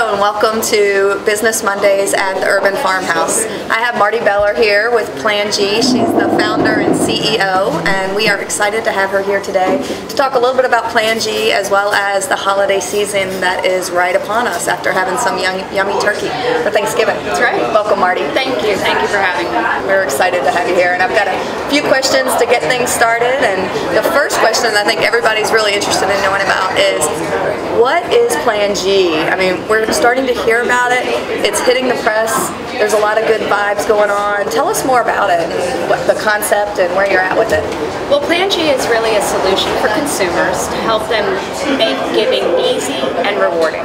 Hello and welcome to Business Mondays at the Urban Farmhouse. I have Marti here with Plan G. She's the founder and CEO, and we are excited to have her here today to talk a little bit about Plan G as well as the holiday season that is right upon us after having some yummy turkey for Thanksgiving. That's right. Welcome, Marti. Thank you. Thank you for having me. We're excited to have you here, and I've got a few questions to get things started. And the first question I think everybody's really interested in knowing about is, what is Plan G? I mean, we're starting to hear about it. It's hitting the press. There's a lot of good vibes going on. Tell us more about it, and what the concept and where you're at with it. Well, Plan G is really a solution for consumers to help them make giving easy and rewarding.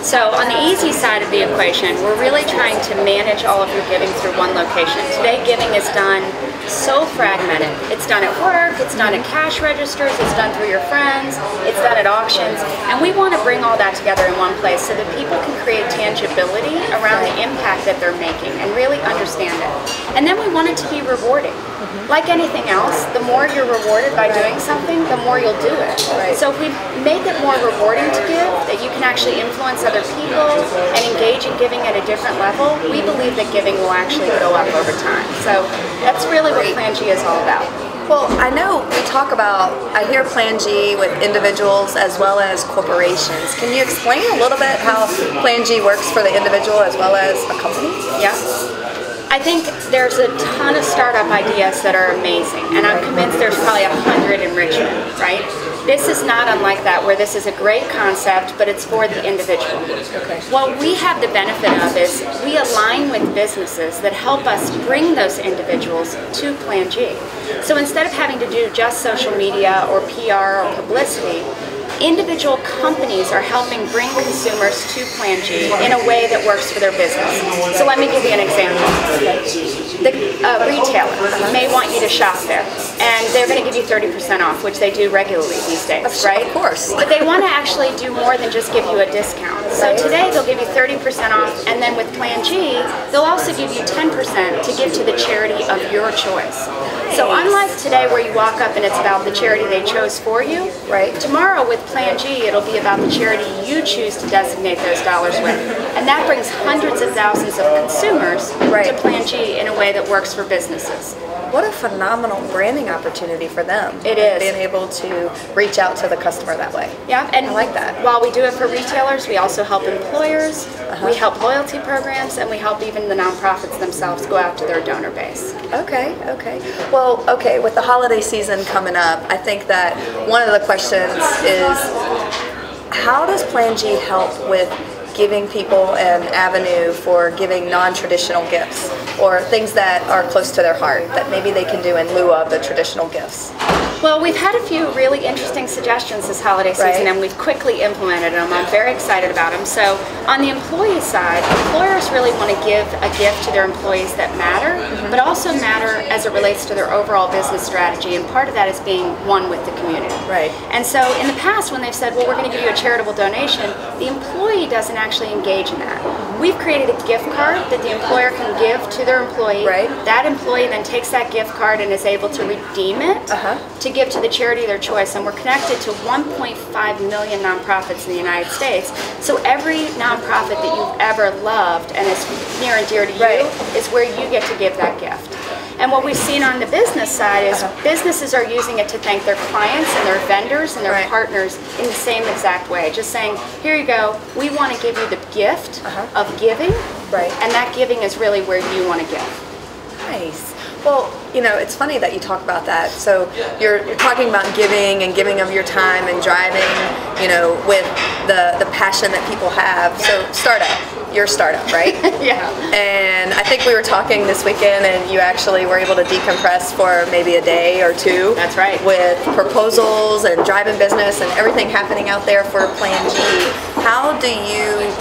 So on the easy side of the equation, we're really trying to manage all of your giving through one location. Today, giving is done so fragmented. It's done at work, it's done at cash registers, it's done through your friends, it's done at auctions, and we want to bring all that together in one place so that people can create tangibility around the impact that they're making and really understand it. And then we want it to be rewarding. Like anything else, the more you're rewarded by doing something, the more you'll do it. So if we make it more rewarding to give, that you can actually influence other people and engage in giving at a different level, we believe that giving will actually go up over time. So that's really what Plan G is all about. Well, I know we talk about, I hear Plan G with individuals as well as corporations. Can you explain a little bit how Plan G works for the individual as well as a company? Yeah. I think there's a ton of startup ideas that are amazing, and I'm convinced there's probably 100 in Richmond, right? This is not unlike that, where this is a great concept, but it's for the individual. Okay. What we have the benefit of is we align with businesses that help us bring those individuals to Plan G. So instead of having to do just social media or PR or publicity, individual companies are helping bring consumers to Plan G in a way that works for their business. So let me give you an example. The retailer may want you to shop there, and they're going to give you 30% off, which they do regularly these days, right? Of course. But they want to actually do more than just give you a discount. So today they'll give you 30% off, and then with Plan G, they'll also give you 10% to give to the charity of your choice. So unlike today where you walk up and it's about the charity they chose for you, tomorrow with Plan G, it'll be about the charity you choose to designate those dollars with. And that brings hundreds of thousands of consumers to Plan G in a way that works for businesses. What a phenomenal branding opportunity for them. It is. Being able to reach out to the customer that way. Yeah, and I like that. While we do it for retailers, we also help employers, we help loyalty programs, and we help even the nonprofits themselves go out to their donor base. Okay. Well, with the holiday season coming up, I think that one of the questions is, how does Plan G help with giving people an avenue for giving non-traditional gifts or things that are close to their heart that maybe they can do in lieu of the traditional gifts? Well, we've had a few really interesting suggestions this holiday season, and we've quickly implemented them. I'm very excited about them. So on the employee side, employers really want to give a gift to their employees that matter, but also matter as it relates to their overall business strategy, and part of that is being one with the community. And so in the past, when they've said, well, we're going to give you a charitable donation, the employee doesn't actually engage in that. We've created a gift card that the employer can give to their employee. That employee then takes that gift card and is able to redeem it to give to the charity of their choice. And we're connected to 1.5 million nonprofits in the United States. So every nonprofit that you've ever loved and is near and dear to you is where you get to give that gift. And what we've seen on the business side is businesses are using it to thank their clients and their vendors and their partners in the same exact way. Just saying, here you go, we want to give you the gift of giving, and that giving is really where you want to give. Nice. Well, it's funny that you talk about that. So you're talking about giving and giving of your time and driving, with the passion that people have. So startup. Your startup, right? And I think we were talking this weekend, and you actually were able to decompress for maybe a day or two. That's right. With proposals and driving business and everything happening out there for Plan G. How do you?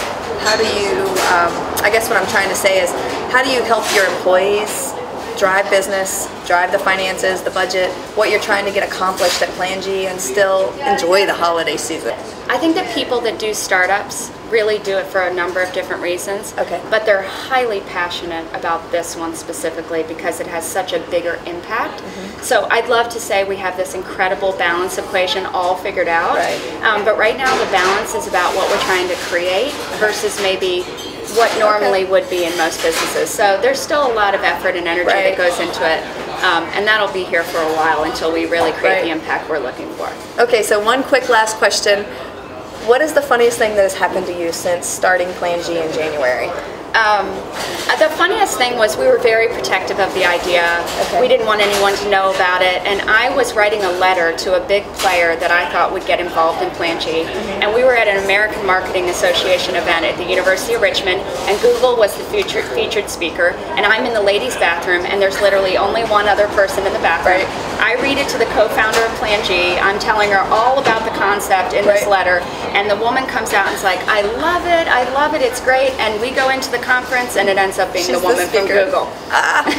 I guess what I'm trying to say is, how do you help your employees drive business, drive the finances, the budget, what you're trying to get accomplished at Plan G, and still enjoy the holiday season? I think that people that do startups really do it for a number of different reasons, but they're highly passionate about this one specifically because it has such a bigger impact. So I'd love to say we have this incredible balance equation all figured out. Right. But right now the balance is about what we're trying to create versus maybe what normally would be in most businesses. So there's still a lot of effort and energy that goes into it. And that'll be here for a while until we really create the impact we're looking for. Okay, so one quick last question. What is the funniest thing that has happened to you since starting Plan G in January? The funniest thing was we were very protective of the idea. We didn't want anyone to know about it, and I was writing a letter to a big player that I thought would get involved in Plan G, and we were at an American Marketing Association event at the University of Richmond, and Google was the featured speaker, and I'm in the ladies' bathroom, and there's literally only one other person in the bathroom. I read it to the co-founder of Plan G. I'm telling her all about the concept in this letter, and the woman comes out and is like, I love it, it's great, and we go into the conference, and it ends up being the woman from Google.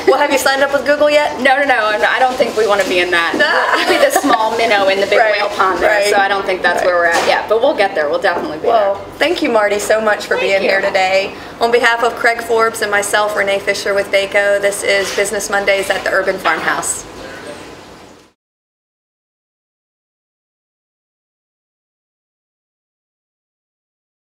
Well, have you signed up with Google yet? No, I don't think we want to be in that. We'll be the small minnow in the big whale pond there, so I don't think that's where we're at yet, but we'll get there. We'll definitely be there. Thank you, Marty, so much for being here today. On behalf of Craig Forbes and myself, Renee Fisher with Vaco, this is Business Mondays at the Urban Farmhouse.